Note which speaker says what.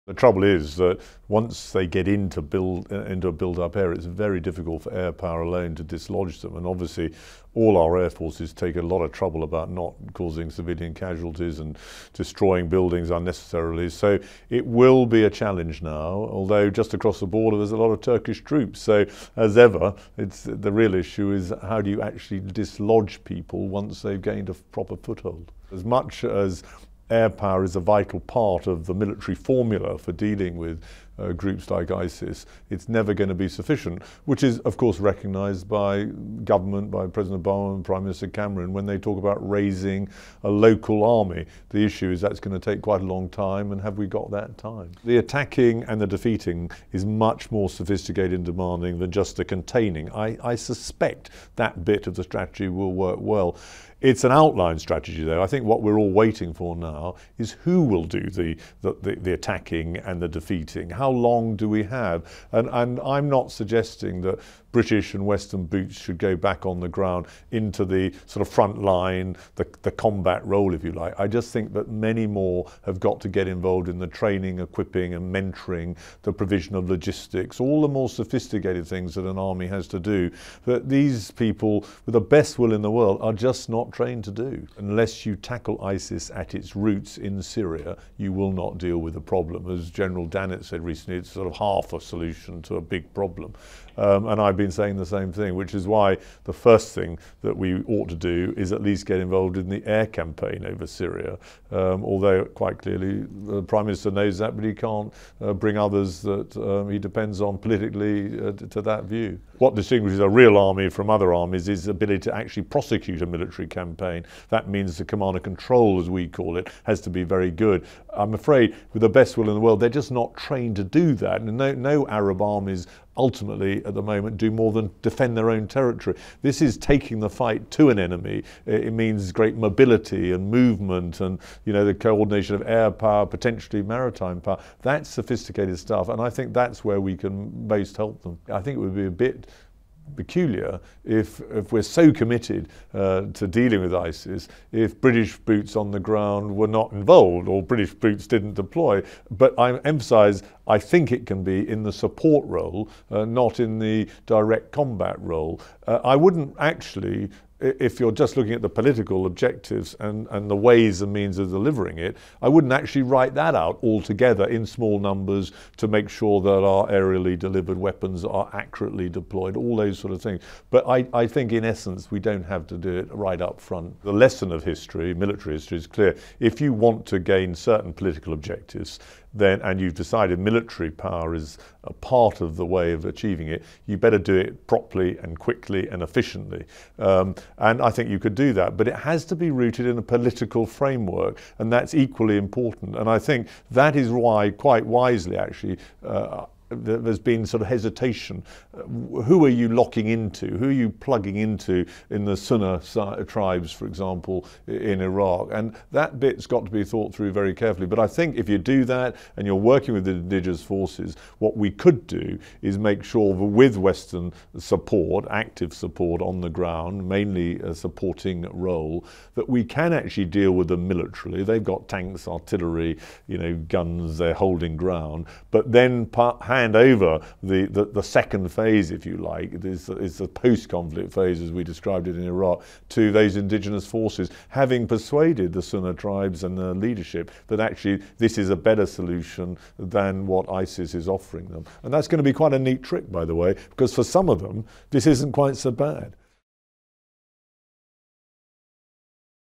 Speaker 1: The trouble is that once they get into a built-up area, it's very difficult for air power alone to dislodge them. And obviously, all our air forces take a lot of trouble about not causing civilian casualties and destroying buildings unnecessarily. So it will be a challenge now, although just across the border there's a lot of Turkish troops. So as ever, the real issue is how do you actually dislodge people once they've gained a proper foothold. As much as air power is a vital part of the military formula for dealing with groups like ISIS, it's never going to be sufficient, which is of course recognised by government, by President Obama and Prime Minister Cameron when they talk about raising a local army. The issue is that's going to take quite a long time, and have we got that time? The attacking and the defeating is much more sophisticated and demanding than just the containing. I suspect that bit of the strategy will work well. It's an outline strategy though. I think what we're all waiting for now is who will do the attacking and the defeating. How long do we have? And I'm not suggesting that British and Western boots should go back on the ground into the sort of front line, the combat role, if you like. I just think that many more have got to get involved in the training, equipping and mentoring, the provision of logistics, all the more sophisticated things that an army has to do, that these people with the best will in the world are just not trained to do. Unless you tackle ISIS at its roots in Syria, you will not deal with the problem. As General Dannett said recently, it's sort of half a solution to a big problem. And I've been saying the same thing, which is why the first thing that we ought to do is at least get involved in the air campaign over Syria. Although quite clearly the Prime Minister knows that, but he can't bring others that he depends on politically to that view. What distinguishes a real army from other armies is the ability to actually prosecute a military campaign. That means the command and control, as we call it, has to be very good. I'm afraid with the best will in the world, they're just not trained to do that. And no Arab armies ultimately at the moment do more than defend their own territory. This is taking the fight to an enemy. It means great mobility and movement and, you know, the coordination of air power, potentially maritime power. That's sophisticated stuff, and I think that's where we can most help them. I think it would be a bit peculiar if we're so committed to dealing with ISIS if British boots on the ground were not involved or British boots didn't deploy. But I emphasise, I think it can be in the support role, not in the direct combat role. I wouldn't actually, if you're just looking at the political objectives and the ways and means of delivering it, I wouldn't actually write that out altogether in small numbers to make sure that our aerially delivered weapons are accurately deployed, all those sort of things. But I think in essence we don't have to do it right up front. The lesson of history, military history, is clear. If you want to gain certain political objectives, then, and you've decided military power is a part of the way of achieving it, you better do it properly and quickly and efficiently. And I think you could do that, but it has to be rooted in a political framework, and that's equally important. And I think that is why, quite wisely actually, there's been sort of hesitation. Who are you locking into? Who are you plugging into in the Sunni tribes, for example, in Iraq? And that bit's got to be thought through very carefully. But I think if you do that and you're working with the indigenous forces, what we could do is make sure that with Western support, active support on the ground, mainly a supporting role, that we can actually deal with them militarily. They've got tanks, artillery, you know, guns, they're holding ground, but then hand over the second phase, if you like, is the post-conflict phase as we described it in Iraq, to those indigenous forces, having persuaded the Sunni tribes and the leadership that actually this is a better solution than what ISIS is offering them. And that's going to be quite a neat trick, by the way, because for some of them this isn't quite so bad.